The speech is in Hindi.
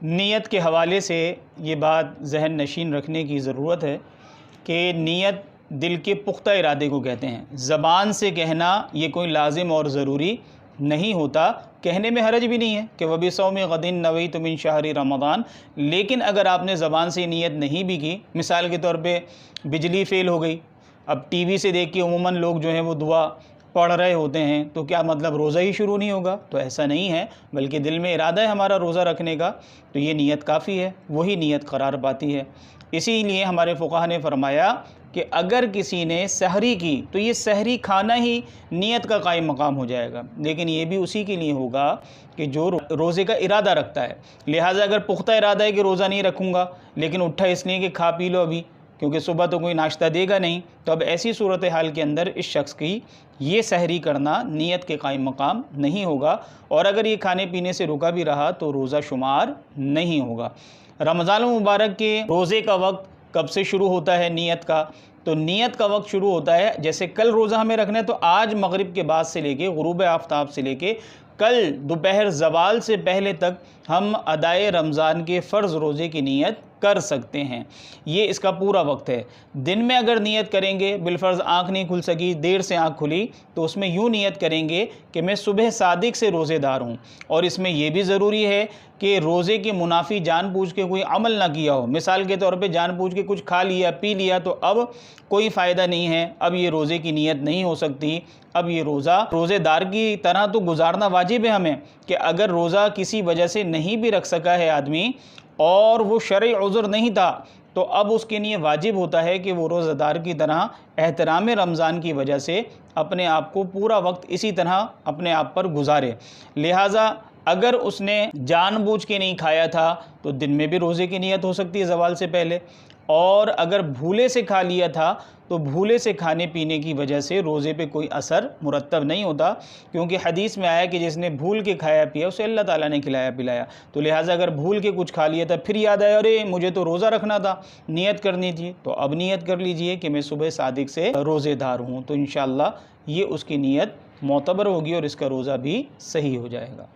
नीयत के हवाले से ये बात जहन नशीन रखने की ज़रूरत है कि नीयत दिल के पुख्ता इरादे को कहते हैं। ज़बान से कहना ये कोई लाजिम और ज़रूरी नहीं होता, कहने में हरज भी नहीं है कि वबिसौम गदिन नवैतु मिन शहरी रमज़ान। लेकिन अगर आपने ज़बान से नीयत नहीं भी की, मिसाल के तौर पे बिजली फ़ेल हो गई, अब टीवी से देख के उमूमन लोग जो हैं वो दुआ पढ़ रहे होते हैं, तो क्या मतलब रोज़ा ही शुरू नहीं होगा? तो ऐसा नहीं है, बल्कि दिल में इरादा है हमारा रोज़ा रखने का, तो ये नीयत काफ़ी है, वही नीयत करार पाती है। इसीलिए हमारे फ़ुक़हा ने फ़रमाया कि अगर किसी ने सहरी की तो ये सहरी खाना ही नीयत का कायम मकाम हो जाएगा, लेकिन ये भी उसी के लिए होगा कि जो रोज़े का इरादा रखता है। लिहाजा अगर पुख्ता इरादा है कि रोज़ा नहीं रखूँगा, लेकिन उठा इसलिए कि खा पी लो अभी, क्योंकि सुबह तो कोई नाश्ता देगा नहीं, तो अब ऐसी सूरत हाल के अंदर इस शख्स की ये सहरी करना नीयत के कायम मकाम नहीं होगा, और अगर ये खाने पीने से रुका भी रहा तो रोज़ा शुमार नहीं होगा। रमज़ान मुबारक के रोज़े का वक्त कब से शुरू होता है नीयत का? तो नीयत का वक्त शुरू होता है, जैसे कल रोज़ा हमें रखना है तो आज मगरिब के बाद से लेके गुरूब आफ्ताब से लेके कल दोपहर ज़वाल से पहले तक हम अदाए रमज़ान के फ़र्ज़ रोज़े की नीयत कर सकते हैं। ये इसका पूरा वक्त है। दिन में अगर नीयत करेंगे, बिलफ़र्ज़ आँख नहीं खुल सकी, देर से आँख खुली, तो उसमें यूँ नीयत करेंगे कि मैं सुबह सादिक से रोज़ेदार हूँ। और इसमें यह भी ज़रूरी है कि रोज़े के मुनाफी जानबूझ के कोई अमल ना किया हो। मिसाल के तौर पे जानबूझ के कुछ खा लिया पी लिया तो अब कोई फ़ायदा नहीं है, अब ये रोज़े की नीयत नहीं हो सकती। अब ये रोज़ा रोज़ेदार की तरह तो गुजारना वाजिब है हमें, कि अगर रोज़ा किसी वजह से नहीं भी रख सका है आदमी और वो शरई उज़्र नहीं था, तो अब उसके लिए वाजिब होता है कि वो रोज़ेदार की तरह एहतराम रमज़ान की वजह से अपने आप को पूरा वक्त इसी तरह अपने आप पर गुजारे। लिहाजा अगर उसने जानबूझ के नहीं खाया था तो दिन में भी रोज़े की नीयत हो सकती है ज़वाल से पहले, और अगर भूले से खा लिया था तो भूले से खाने पीने की वजह से रोज़े पे कोई असर मुरत्तब नहीं होता, क्योंकि हदीस में आया कि जिसने भूल के खाया पिया उसे अल्लाह ताला ने खिलाया पिलाया। तो लिहाजा अगर भूल के कुछ खा लिया था फिर याद आया अरे मुझे तो रोज़ा रखना था, नियत करनी थी, तो अब नियत कर लीजिए कि मैं सुबह सादिक से रोज़ेदार हूँ, तो इंशाअल्लाह ये उसकी नीयत मोतबर होगी और इसका रोज़ा भी सही हो जाएगा।